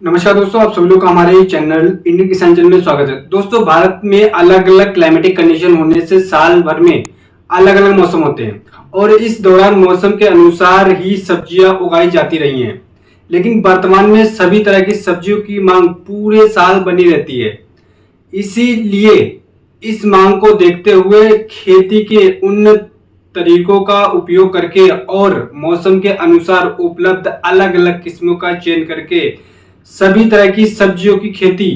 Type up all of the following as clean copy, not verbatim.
नमस्कार दोस्तों, आप सभी लोग का हमारे चैनल इंडियन किसान चैनल में स्वागत है। दोस्तों, भारत में अलग अलग क्लाइमेटिक कंडीशन होने से साल भर में अलग अलग मौसम होते हैं और इस दौरान मौसम के अनुसार ही सब्जियां उगाई जाती रही हैं। लेकिन वर्तमान में सभी तरह की सब्जियों की मांग पूरे साल बनी रहती है। इसीलिए इस मांग को देखते हुए खेती के उन्नत तरीकों का उपयोग करके और मौसम के अनुसार उपलब्ध अलग अलग किस्मों का चयन करके सभी तरह की सब्जियों की खेती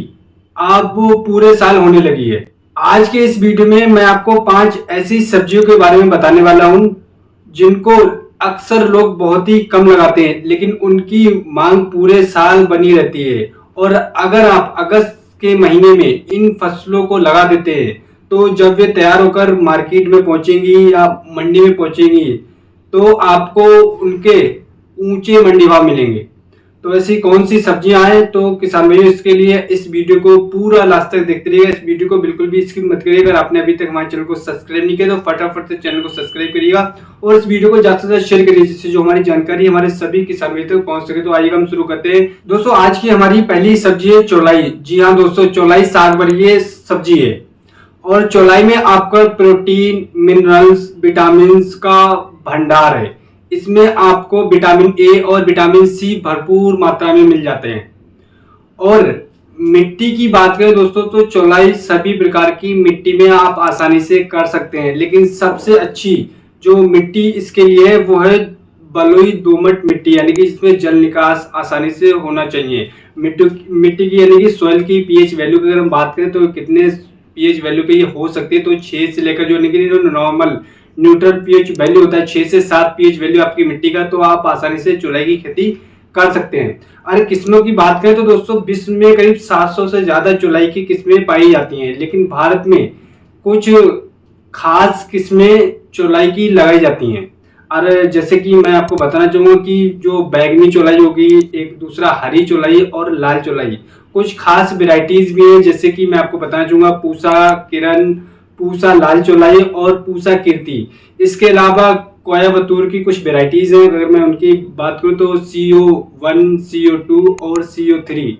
अब पूरे साल होने लगी है। आज के इस वीडियो में मैं आपको 5 ऐसी सब्जियों के बारे में बताने वाला हूं जिनको अक्सर लोग बहुत ही कम लगाते हैं, लेकिन उनकी मांग पूरे साल बनी रहती है। और अगर आप अगस्त के महीने में इन फसलों को लगा देते हैं तो जब वे तैयार होकर मार्केट में पहुंचेंगी या मंडी में पहुंचेंगी तो आपको उनके ऊंचे मंडी भाव मिलेंगे। तो ऐसी कौन सी सब्जियां हैं तो किसान भाइयों, इसके लिए इस वीडियो को पूरा लास्ट तक देखते रहिएगा। इस वीडियो को बिल्कुल भी स्किप मत करिएगा। अगर आपने अभी तक हमारे चैनल को सब्सक्राइब नहीं किया तो फटाफट से चैनल को सब्सक्राइब करिएगा और इस वीडियो को ज्यादा से ज्यादा शेयर करिए, जिससे जो हमारी जानकारी हमारे सभी किसान भाइयों तक पहुंच सके। तो आइए हम शुरू करते हैं। दोस्तों, आज की हमारी पहली सब्जी है चौलाई। जी हाँ दोस्तों, चौलाई साग वर्गीय सब्जी है और चौलाई में आपका प्रोटीन, मिनरल्स, विटामिन का भंडार है। इसमें आपको विटामिन ए और विटामिन सी भरपूर मात्रा में मिल जाते हैं। और मिट्टी की बात करें दोस्तों तो चौलाई सभी प्रकार की मिट्टी में आप आसानी से कर सकते हैं, लेकिन सबसे अच्छी जो मिट्टी इसके लिए है वो है बलुई दोमट मिट्टी, यानी कि इसमें जल निकास आसानी से होना चाहिए। मिट्टी की यानी कि सॉइल की पीएच वैल्यू की अगर हम बात करें तो कितने पीएच वैल्यू पे ये हो सकती है, तो 6 से लेकर जो नॉर्मल न्यूट्रल पीएच वैल्यू होता है 6 से 7 पीएच वैल्यू आपकी मिट्टी का, तो आप आसानी से चौलाई की खेती कर सकते हैं। अरे किस्मों की बात करें तो दोस्तों विश्व में करीब 700 से ज्यादा चौलाई की किस्में पाई जाती हैं, लेकिन भारत में कुछ खास किस्में चौलाई की लगाई जाती हैं। और जैसे कि मैं आपको बताना चाहूंगा कि जो बैगनी चौलाई होगी, एक दूसरा हरी चौलाई और लाल चौलाई, कुछ खास वेराइटीज भी हैं। जैसे कि मैं आपको बताना चाहूंगा पूसा किरण, पूसा लाल चौलाई और पूसा कीर्ति। इसके अलावा कोयबतूर की कुछ वेराइटीज हैं। अगर मैं उनकी बात करूं तो CO1, CO2 और CO3।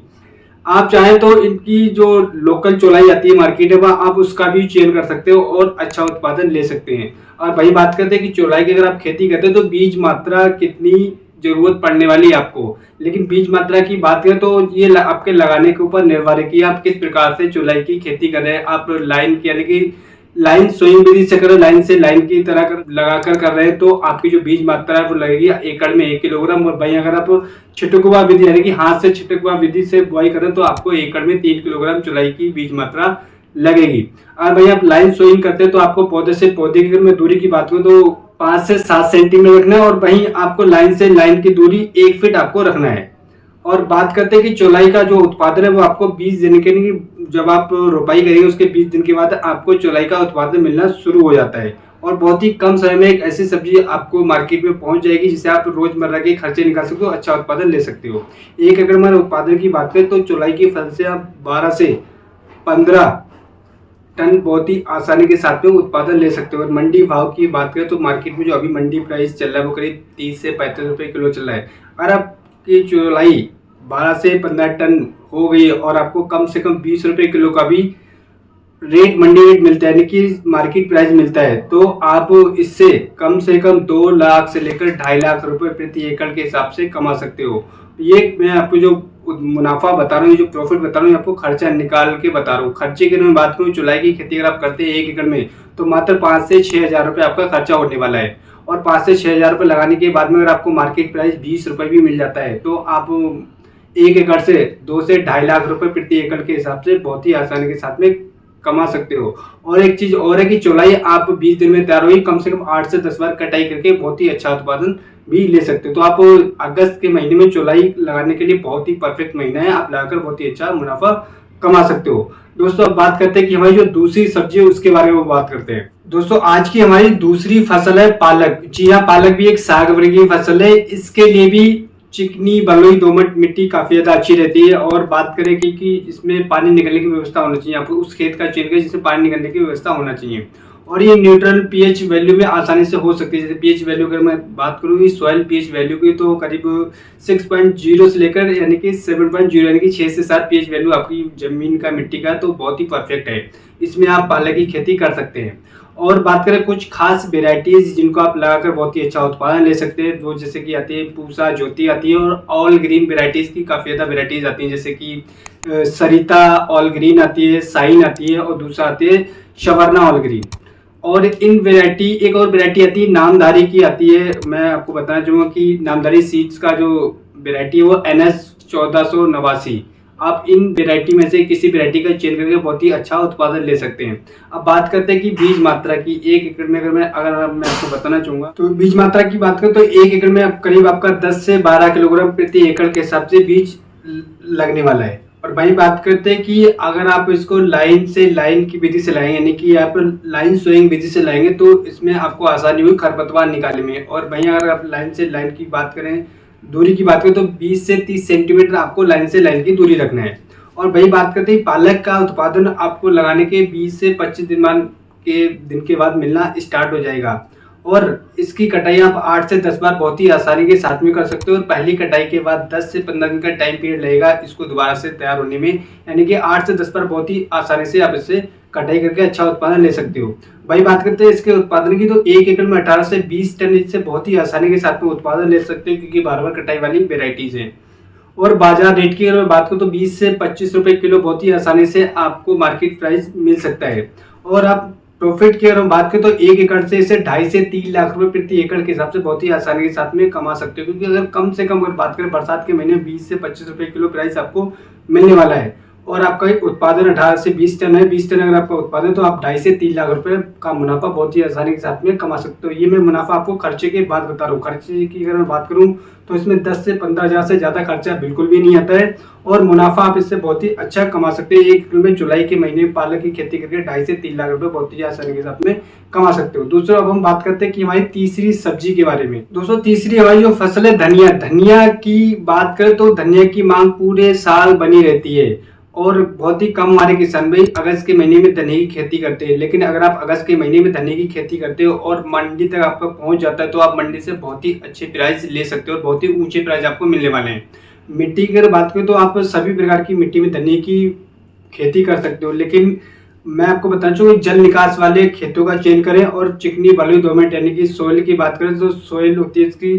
आप चाहें तो इनकी जो लोकल चौलाई आती है मार्केट में आप उसका भी चयन कर सकते हो और अच्छा उत्पादन ले सकते हैं। और वही बात करते हैं कि चौलाई की अगर आप खेती करते हैं तो बीज मात्रा कितनी जरूरत पड़ने वाली है आपको, लेकिन बीज मात्रा की बात करें तो ये आपके लगाने के ऊपर निर्भर है कि आप किस प्रकार से चौलाई की खेती कर रहे हैं। आप लाइन की यानी कि लाइन सोइंग विधि से करें, लाइन से लाइन की तरह लगाकर कर रहे हैं तो आपकी जो बीज मात्रा है वो लगेगी एकड़ में 1 किलोग्राम। और भाई अगर आप छिटकुआ विधि यानी कि हाथ से छिटकुआ विधि से बुआई करें तो आपको एकड़ में 3 किलोग्राम चौलाई की बीज मात्रा लगेगी। और भाई आप लाइन सोइंग करते हैं तो आपको पौधे से पौधे की अगर मैं दूरी की बात करूं तो 5 से 7 सेंटीमीटर रखना है और वहीं आपको लाइन से लाइन की दूरी 1 फीट आपको रखना है। और बात करते हैं कि चौलाई का जो उत्पादन है वो आपको 20 दिन के जब आप रोपाई करेंगे उसके 20 दिन के बाद आपको चौलाई का उत्पादन मिलना शुरू हो जाता है। और बहुत ही कम समय में एक ऐसी सब्जी आपको मार्केट में पहुंच जाएगी जिसे आप रोजमर्रा के खर्चे निकाल सकते हो, अच्छा उत्पादन ले सकते हो। एक अगर मैं उत्पादन की बात करें तो चौलाई की फसल से आप 12 से 15 टन बहुत ही आसानी के साथ में उत्पादन ले सकते हो। और मंडी भाव की बात करें तो मार्केट में जो अभी मंडी प्राइस चल रहा है वो करीब 30 से 35 रुपए किलो चल रहा है। और आपकी चौलाई 12 से 15 टन हो गई और आपको कम से कम 20 रुपए किलो का भी रेट मंडी रेट मिलता है, यानी कि मार्केट प्राइस मिलता है, तो आप इससे कम से कम 2 लाख से लेकर 2.5 लाख रुपए प्रति एकड़ के हिसाब से कमा सकते हो। ये मैं आपको जो मुनाफा बता रहा हूँ, जो प्रॉफिट बता रहा हूँ, आपको खर्चा निकाल के बता रहा हूँ। खर्चे की मैं बात करूँ, चौलाई की खेती अगर आप करते हैं 1 एकड़ में तो मात्र 5 से 6 हजार रुपये आपका खर्चा होने वाला है। और 5 से 6 हजार रुपये लगाने के बाद में अगर आपको मार्केट प्राइस 20 रुपये भी मिल जाता है तो आप 1 एकड़ से 2 से 2.5 लाख रुपए प्रति एकड़ के हिसाब से बहुत ही आसानी के साथ में कमा सकते हो। और एक चीज और है कि चौलाई आप 20 दिन में तैयार होगी, कम से कम 8 से 10 बार कटाई करके बहुत ही अच्छा उत्पादन भी ले सकते हो। तो आप अगस्त के महीने में चौलाई लगाने के लिए बहुत ही परफेक्ट महीना है, आप लगाकर बहुत ही अच्छा मुनाफा कमा सकते हो। दोस्तों अब बात करते हैं कि हमारी जो दूसरी सब्जी है उसके बारे में बात करते हैं। दोस्तों आज की हमारी दूसरी फसल है पालक। जी हाँ, पालक भी एक साग वर्गीय फसल है। इसके लिए भी चिकनी बलुई दोमट मिट्टी काफी ज्यादा अच्छी रहती है। और बात करें कि इसमें पानी निकलने की व्यवस्था होनी चाहिए, आपको उस खेत का चयन करें जिसमें पानी निकलने की व्यवस्था होना चाहिए। और ये न्यूट्रल पीएच वैल्यू में आसानी से हो सकती है। जैसे पीएच वैल्यू अगर मैं बात करूँ इस सॉइल पीएच वैल्यू की, तो करीब 6.0 से लेकर यानी कि 7.0 यानी कि 6 से 7 पीएच वैल्यू आपकी जमीन का मिट्टी का तो बहुत ही परफेक्ट है। इसमें आप पालक की खेती कर सकते हैं। और बात करें कुछ खास वेराइटीज जिनको आप लगाकर बहुत ही अच्छा उत्पादन ले सकते हैं, वो जैसे कि आती है पूसा ज्योति आती है, और ऑल ग्रीन वेराइटीज की काफ़ी ज़्यादा वेराइटीज आती हैं, जैसे कि सरिता ऑल ग्रीन आती है, साइन आती है, और दूसरा आती है शवर्ना ऑल ग्रीन। और इन वेराइटी एक और वेराइटी आती है नामधारी की आती है। मैं आपको बताना चाहूँगा कि नामधारी सीड्स का जो वेराइटी है वो NS 1489। आप इन वेराइटी में से किसी वेराइटी का चयन करके बहुत ही अच्छा उत्पादन ले सकते हैं। अब बात करते हैं कि बीज मात्रा की। 1 एकड़ में मैं आपको बताना चाहूँगा तो बीज मात्रा की बात करें तो 1 एकड़ में करीब आपका 10 से 12 किलोग्राम प्रति एकड़ के हिसाब से बीज लगने वाला है। और वही बात करते हैं कि अगर आप इसको लाइन से लाइन की विधि से लाएंगे, यानी कि आप लाइन सोइंग विधि से लाएंगे, तो इसमें आपको आसानी हुई खरपतवार निकालने में। और वहीं अगर आप लाइन से लाइन की बात करें, दूरी की बात करें, तो 20 से 30 सेंटीमीटर आपको लाइन से लाइन की दूरी रखना है। और वही बात करते हैं पालक का उत्पादन आपको लगाने के 20 से 25 दिन के बाद मिलना स्टार्ट हो जाएगा। और इसकी कटाई आप 8 से 10 बार बहुत ही आसानी के साथ में कर सकते हो। और पहली कटाई के बाद 10 से 15 दिन का टाइम पीरियड लगेगा इसको दोबारा से तैयार होने में, यानी कि 8 से 10 बार बहुत ही आसानी से आप इससे कटाई करके अच्छा उत्पादन ले सकते हो। वही बात करते हैं इसके उत्पादन की, तो 1 एकड़ में 18 से 20 टन इससे बहुत ही आसानी के साथ में उत्पादन ले सकते हो, क्योंकि बार बार कटाई वाली वेराइटीज हैं। और बाजार रेट की अगर मैं बात करूँ तो 20 से 25 रुपए किलो बहुत ही आसानी से आपको मार्केट प्राइस मिल सकता है। और आप प्रॉफिट की अगर हम बात करें तो 1 एकड़ से इसे 2.5 से 3 लाख रुपए प्रति एकड़ के हिसाब से बहुत ही आसानी के साथ में कमा सकते हो, क्योंकि अगर कम से कम अगर बात करें बरसात के महीने में 20 से 25 रुपए किलो प्राइस आपको मिलने वाला है। और आपका उत्पादन 18 से 20 टन है। 20 टन अगर आपका उत्पादन है तो आप 2.5 से 3 लाख रुपए का मुनाफा बहुत ही आसानी के साथ में कमा सकते हो। ये मैं मुनाफा आपको खर्चे के बाद बता रहा हूँ। खर्चे की अगर मैं बात करूँ तो इसमें 10 से 15 हज़ार से ज़्यादा खर्चा बिल्कुल भी नहीं आता है, और मुनाफा आप इससे बहुत ही अच्छा कमा सकते हैं। 1 एकड़ में जुलाई के महीने में पालक की खेती करके 2.5 से 3 लाख रुपए बहुत ही आसानी के साथ में कमा सकते हो। दोस्तों अब हम बात करते हैं कि हमारी तीसरी सब्जी के बारे में। दोस्तों तीसरी हमारी जो फसल है धनिया। धनिया की बात करें तो धनिया की मांग पूरे साल बनी रहती है, और बहुत ही कम हमारे किसान भाई अगस्त के महीने में धनिया की खेती करते हैं। लेकिन अगर आप अगस्त के महीने में धनिया की खेती करते हो और मंडी तक आपका पहुंच जाता है, तो आप मंडी से बहुत ही अच्छे प्राइस ले सकते हो और बहुत ही ऊंचे प्राइस आपको मिलने वाले हैं। मिट्टी की अगर बात करें तो आप सभी प्रकार की मिट्टी में धनिया की खेती कर सकते हो, लेकिन मैं आपको बताना चाहूँगा जल निकास वाले खेतों का चयन करें। और चिकनी बलुई दोमट यानी कि सोइल की बात करें तो सोइल होती है इसकी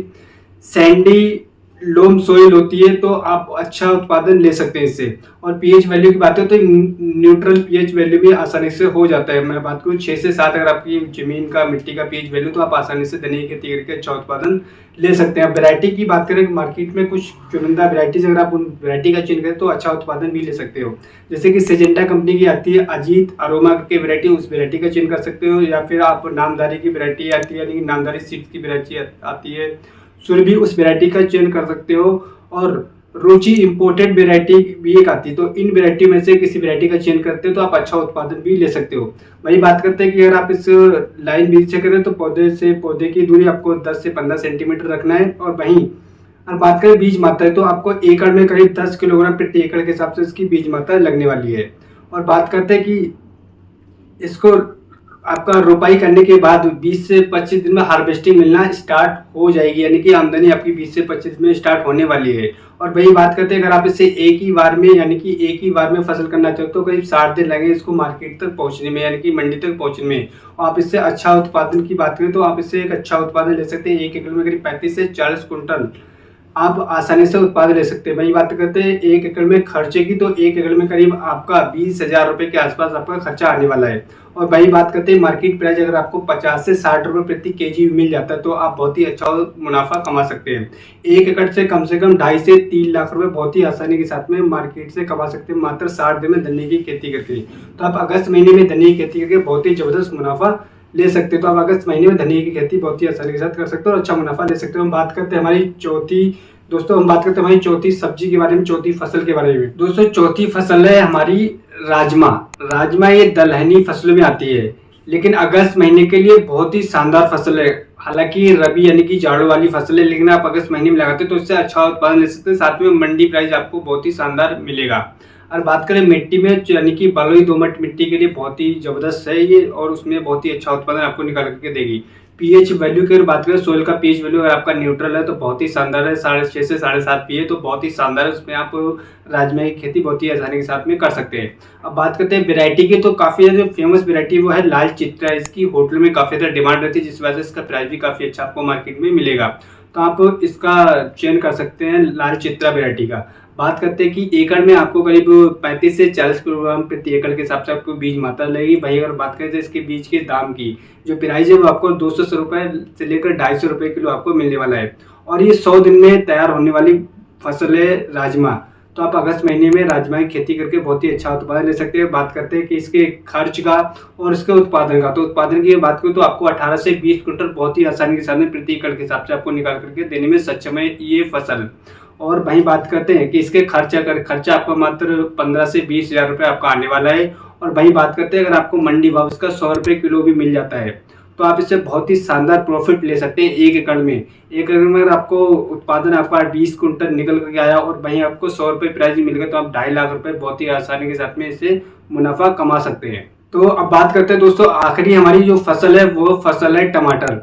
सैंडी लोम सोइल होती है, तो आप अच्छा उत्पादन ले सकते हैं इससे। और पीएच वैल्यू की बात है तो न्यूट्रल पीएच वैल्यू भी आसानी से हो जाता है। मैं बात करूँ 6 से 7 अगर आपकी जमीन का मिट्टी का पीएच वैल्यू, तो आप आसानी से धनिया की खेती करके अच्छा उत्पादन ले सकते हैं। वैरायटी की बात करें मार्केट में कुछ चुनिंदा वैरायटीज, अगर आप उन वैरायटी का चयन करें तो अच्छा उत्पादन भी ले सकते हो। जैसे कि सिजेंटा कंपनी की आती है अजीत अरोमा की वैरायटी, उस वैरायटी का चयन कर सकते हो। या फिर आप नामधारी की वैरायटी आती है, यानी कि नामधारी सीड्स की वैरायटी आती है, सुरभि, उस वैरायटी का चयन कर सकते हो। और रुचि इंपोर्टेड वैरायटी भी एक आती है, तो इन वैरायटी में से किसी वैरायटी का चयन करते हो तो आप अच्छा उत्पादन भी ले सकते हो। वही बात करते हैं कि अगर आप इस लाइन बीज से करें तो पौधे से पौधे की दूरी आपको 10 से 15 सेंटीमीटर रखना है। और वहीं और बात करें बीज मात्रा तो आपको एकड़ में करीब 10 किलोग्राम प्रति एकड़ के हिसाब से इसकी बीज मात्रा लगने वाली है। और बात करते हैं कि इसको आपका रोपाई करने के बाद 20 से 25 दिन में हार्वेस्टिंग मिलना स्टार्ट हो जाएगी, यानी कि आमदनी आपकी 20 से 25 में स्टार्ट होने वाली है। और वही बात करते हैं अगर आप इसे एक ही बार में यानी कि एक ही बार में फसल करना चाहते हो तो करीब 60 दिन लगेंगे इसको मार्केट तक पहुंचने में, यानी कि मंडी तक पहुंचने में। और आप इससे अच्छा उत्पादन की बात करें तो आप इससे एक अच्छा उत्पादन ले सकते हैं। 1 एकड़ में करीब 35 से 40 कुंटल आप आसानी से उत्पादन ले सकते हैं। वही बात करते हैं 1 एकड़ में खर्चे की, तो 1 एकड़ में करीब आपका 20,000 रुपए के आसपास आपका खर्चा आने वाला है। और वही बात करते हैं मार्केट प्राइस अगर आपको 50 से 60 रुपए प्रति केजी मिल जाता है तो आप बहुत ही अच्छा मुनाफा कमा सकते हैं। 1 एकड़ से कम 2.5 से 3 लाख रुपए बहुत ही आसानी के साथ में मार्केट से कमा सकते हैं, मात्र 60 दिन में धनिया की खेती करके। तो आप अगस्त महीने में धनिया की खेती करके बहुत ही जबरदस्त मुनाफा ले सकते हो। तो आप अगस्त महीने में धनिया की खेती बहुत ही आसानी के साथ कर सकते हो और अच्छा मुनाफा ले सकते हो। हम बात करते हैं हमारी चौथी सब्जी के बारे में, चौथी फसल के बारे में। दोस्तों चौथी फसल है हमारी राजमा। राजमा ये दलहनी फसलों में आती है। लेकिन अगस्त महीने के लिए बहुत ही शानदार फसल है। हालांकि रबी यानी कि जाड़ों वाली फसल है, लेकिन आप अगस्त महीने में लगाते हैं तो इससे अच्छा उत्पादन ले सकते हैं। साथ में मंडी प्राइस आपको बहुत ही शानदार मिलेगा। और बात करें मिट्टी में, यानी कि बलुई दोमट मिट्टी के लिए बहुत ही जबरदस्त है ये, और उसमें बहुत ही अच्छा उत्पादन आपको निकाल करके देगी। पीएच वैल्यू की अगर बात करें, सोइल का पीएच वैल्यू अगर आपका न्यूट्रल है तो बहुत ही शानदार है, 6.5 से 7.5 पीए, तो बहुत ही शानदार है। उसमें आप राजमा की खेती बहुत ही आसानी के साथ में कर सकते हैं। अब बात करते हैं वेरायटी की, तो काफी ज्यादा फेमस वेरायटी वो है लाल चित्रा। इसकी होटल में काफी ज्यादा डिमांड रहती है, जिस वजह से इसका प्राइस भी काफी अच्छा आपको मार्केट में मिलेगा। तो आप इसका चयन कर सकते हैं लाल चित्रा वेरायटी का। बात करते हैं कि एकड़ में आपको करीब 35 से 40 किलोग्राम प्रति एकड़ के हिसाब से आपको बीज मात्रा लगेगी। वही अगर बात करें तो इसके बीज के दाम की जो प्राइस है वो आपको 200 रुपए से लेकर 250 रुपए किलो आपको मिलने वाला है। और ये 100 दिन में तैयार होने वाली फसल है राजमा। तो आप अगस्त महीने में राजमा की खेती करके बहुत ही अच्छा उत्पादन ले सकते हैं। बात करते हैं कि इसके खर्च का और इसके उत्पादन का, तो उत्पादन की बात करूँ तो आपको 18 से 20 क्विंटल बहुत ही आसानी के साथ में प्रति एकड़ के हिसाब से आपको निकाल करके देने में सक्षम है ये फसल। और वहीं बात करते हैं कि इसके खर्चा आपका मात्र 15 से 20 हजार रुपये आपका आने वाला है। और वहीं बात करते हैं अगर आपको मंडी भाव इसका 100 रुपये किलो भी मिल जाता है तो आप इससे बहुत ही शानदार प्रॉफिट ले सकते हैं एक एकड़ में। एक एकड़ में अगर आपको उत्पादन आपका 20 कुंटल निकल करके आया और वहीं आपको 100 रुपये प्राइस मिल गया तो आप 2.5 लाख रुपए बहुत ही आसानी के साथ में इससे मुनाफा कमा सकते हैं। तो अब बात करते हैं दोस्तों, आखिरी हमारी जो फसल है वो फसल है टमाटर।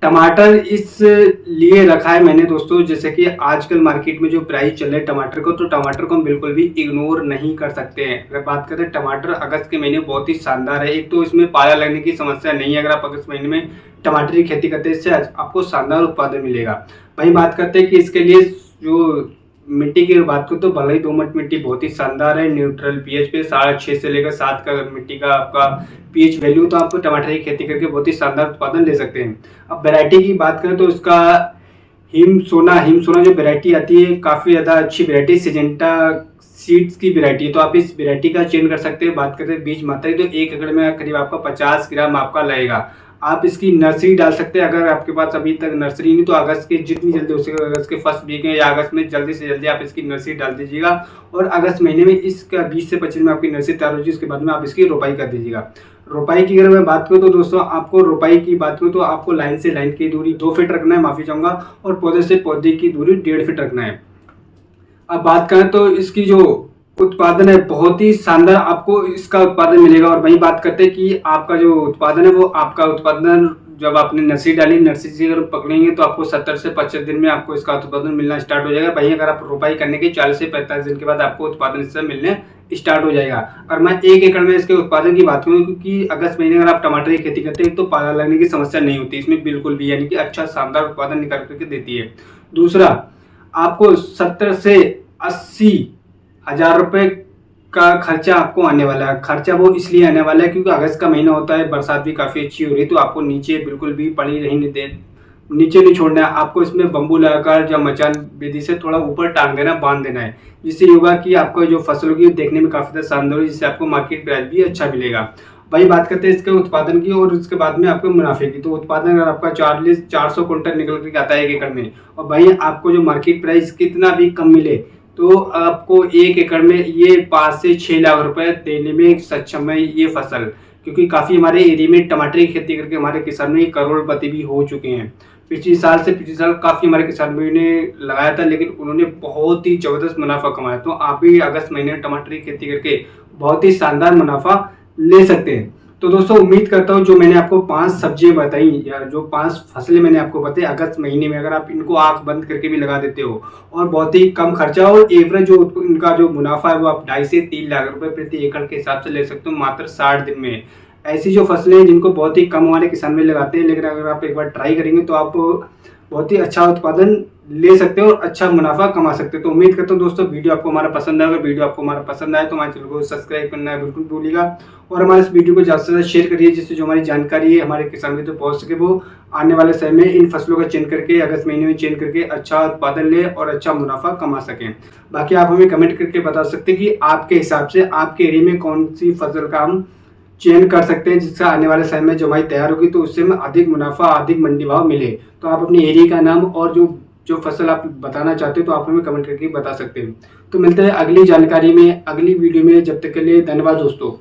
टमाटर इस लिए रखा है मैंने दोस्तों, जैसे कि आजकल मार्केट में जो प्राइस चल रहा है टमाटर को, तो टमाटर को हम बिल्कुल भी इग्नोर नहीं कर सकते हैं। अगर बात करें टमाटर अगस्त के महीने बहुत ही शानदार है। एक तो इसमें पाला लगने की समस्या नहीं है। अगर आप अगस्त महीने में टमाटर की खेती करते हैं इससे आपको शानदार उत्पादन मिलेगा। वहीं बात करते हैं कि इसके लिए जो मिट्टी की बात करूँ तो भले ही दोमट मिट्टी बहुत ही शानदार है। न्यूट्रल पीएच पे 6.5 से लेकर 7 का मिट्टी का आपका पीएच वैल्यू, तो आप टमाटर की खेती करके बहुत ही शानदार उत्पादन ले सकते हैं। अब वैरायटी की बात करें तो इसका हिम सोना जो वैरायटी आती है काफ़ी ज़्यादा अच्छी वैरायटी, सिजेंटा सीड्स की वैरायटी है, तो आप इस वैरायटी का चयन कर सकते हैं। बात करते हैं बीज मात्रा की, तो एक एकड़ में करीब आपका 50 ग्राम आपका लगेगा। आप इसकी नर्सरी डाल सकते हैं। अगर आपके पास अभी तक नर्सरी नहीं तो अगस्त के जितनी जल्दी हो सके, अगस्त के फर्स्ट वीक में या अगस्त में जल्दी से जल्दी आप इसकी नर्सरी डाल दीजिएगा। और अगस्त महीने में इसका 20 से 25 में आपकी नर्सरी तैयार हो जाएगी। उसके बाद में आप इसकी रोपाई कर दीजिएगा। रोपाई की अगर मैं बात करूँ तो दोस्तों आपको रोपाई की बात करूँ तो आपको लाइन से लाइन की दूरी 2 फीट रखना है, माफी चाहूंगा, और पौधे से पौधे की दूरी 1.5 फीट रखना है। अब बात करें तो इसकी जो उत्पादन है बहुत ही शानदार आपको इसका उत्पादन मिलेगा। और वही बात करते हैं कि आपका जो उत्पादन है वो आपका उत्पादन जब आपने नर्सरी डाली, नर्सरी से अगर पकड़ेंगे तो आपको 70 से 75 दिन में आपको इसका उत्पादन मिलना स्टार्ट हो जाएगा। वहीं अगर आप रोपाई करने के 40 से 45 दिन के बाद आपको उत्पादन इससे मिलने स्टार्ट हो जाएगा। और मैं एक एकड़ में इसके उत्पादन की बात करूँ, क्योंकि अगस्त महीने अगर आप टमाटर की खेती करते हैं तो पाला लगने की समस्या नहीं होती इसमें बिल्कुल भी, यानी कि अच्छा शानदार उत्पादन निकाल करके देती है। दूसरा, आपको 70 से 80 हजार रुपए का खर्चा आपको आने वाला है। खर्चा वो इसलिए आने वाला है क्योंकि अगस्त का महीना होता है, बरसात भी काफ़ी अच्छी हो रही है, तो आपको नीचे बिल्कुल भी पड़ी नहीं दे नीचे नहीं छोड़ना है। आपको इसमें बम्बू लगाकर या मचान विधि से थोड़ा ऊपर टांग देना, बांध देना है, जिससे होगा कि आपको जो फसल होगी देखने में काफ़ी ज़्यादा शानदार होगी, जिससे आपको मार्केट प्राइस भी अच्छा मिलेगा। वही बात करते हैं इसके उत्पादन की और उसके बाद में आपको मुनाफे की। तो उत्पादन अगर आपका 400 कुंटल निकल के आता है एक एकड़ में, और वहीं आपको जो मार्केट प्राइस कितना भी कम मिले तो आपको एक एकड़ में ये 5 से 6 लाख रुपए देने में सक्षम है ये फसल। क्योंकि काफ़ी हमारे एरिया में टमाटर की खेती करके हमारे किसान करोड़पति भी हो चुके हैं। पिछले साल काफ़ी हमारे किसानों ने लगाया था, लेकिन उन्होंने बहुत ही ज़बरदस्त मुनाफा कमाया। तो आप भी अगस्त महीने में टमाटर की खेती करके बहुत ही शानदार मुनाफा ले सकते हैं। तो दोस्तों उम्मीद करता हूँ जो मैंने आपको 5 सब्जियां बताई या जो 5 फसलें मैंने आपको बताई अगस्त महीने में, अगर आप इनको आंख बंद करके भी लगा देते हो और बहुत ही कम खर्चा और एवरेज जो इनका जो मुनाफा है वो आप 2.5 से 3 लाख रुपए प्रति एकड़ के हिसाब से ले सकते हो मात्र 60 दिन में। ऐसी जो फसलें हैं जिनको बहुत ही कम हमारे किसान में लगाते हैं, लेकिन अगर आप एक बार ट्राई करेंगे तो आप बहुत ही अच्छा उत्पादन ले सकते हो और अच्छा मुनाफा कमा सकते हो। तो उम्मीद करता हूँ दोस्तों वीडियो आपको हमारा पसंद आएगा। वीडियो आपको हमारा पसंद आए तो हमारे चैनल को सब्सक्राइब करना है बिल्कुल भूलिएगा, और हमारे इस वीडियो को ज़्यादा से ज़्यादा शेयर करिए, जिससे जो हमारी जानकारी है हमारे किसान तक पहुँच सके। वो आने वाले समय में इन फसलों का चयन करके अगस्त महीने में चयन करके अच्छा उत्पादन ले और अच्छा मुनाफा कमा सकें। बाकी आप हमें कमेंट करके बता सकते हैं कि आपके हिसाब से आपके एरिया में कौन सी फसल का हम चयन कर सकते हैं, जिससे आने वाले समय में जो हमारी तैयार होगी तो उससे हमें अधिक मुनाफा अधिक मंडी भाव मिले। तो आप अपने एरिया का नाम और जो फसल आप बताना चाहते हो तो आप हमें कमेंट करके बता सकते हैं। तो मिलते हैं अगली जानकारी में, अगली वीडियो में। जब तक के लिए धन्यवाद दोस्तों।